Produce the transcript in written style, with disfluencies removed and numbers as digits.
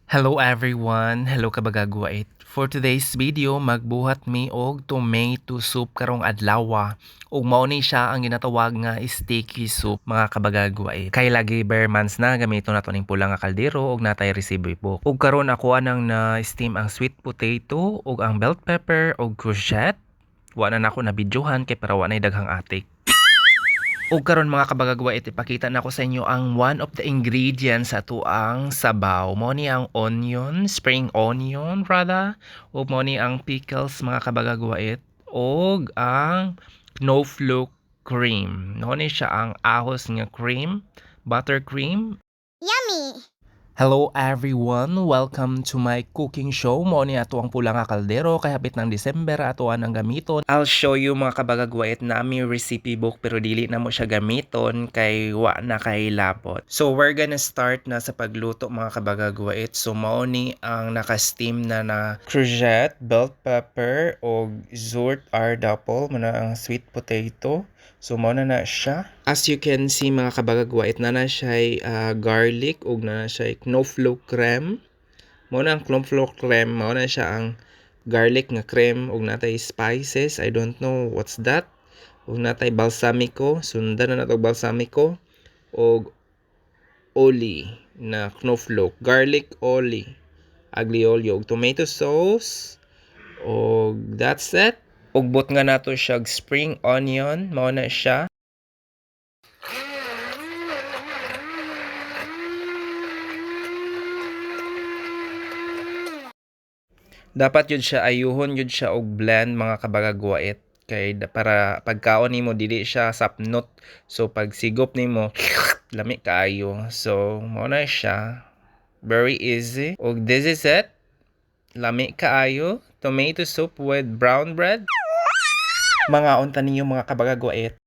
Hello everyone! Hello kabagagwait! For today's video, magbuhat mi og tomato soup karong adlaw. Ug mao ni siya ang ginatawag nga sticky soup mga kabagagwait. Kay lagi bare months na gamito nato ning pula nga kaldero ug natay resibo po. Ug karon ako anang na steam ang sweet potato ug ang bell pepper ug courgette. Wa na nako na videohan kay para wa nay daghang atik. Ug karon mga kabagagwait, ipakita nako sa inyo ang one of the ingredients sa tuang sabaw. Mo ni ang onion, spring onion rather, ug mo ni ang pickles mga kabagagwait, ug ang snowflake cream. Mo ni siya ang ahos nga cream, buttercream. Yummy! Hello everyone! Welcome to my cooking show. Mo ni ato ang pula nga kaldero kay hapit ng December ato ang gamiton. I'll show you mga kabagagwait na mi recipe book pero dili na mo siya gamiton kay wa na kay labot. So we're gonna start na sa pagluto mga kabagagwait. So mao ni ang naka-steam na courgette, bell pepper o zurt ardapple muna ang sweet potato. So mao na siya. As you can see mga kabagagwait, na siya garlic ug na siya snowflake creme. Mao na ang snowflake creme, mao na siya ang garlic nga creme ug natay spices. I don't know what's that. Ug natay balsamico, sundan na nato balsamico ug oli na snowflake, garlic oli, aglio olio ug tomato sauce. Ug that's it. Ugbot nga nato siya spring onion, mao na siya. Dapat yun siya ayuhon yun siya og blend mga kabagagwait kay para pagkaon nimo dili siya sapnot. So pag sigop nimo lami kaayo. So mao na siya. Very easy. Og this is it. Lami kaayo. Tomato soup with brown bread. Mga unta ninyo mga kabagagwait.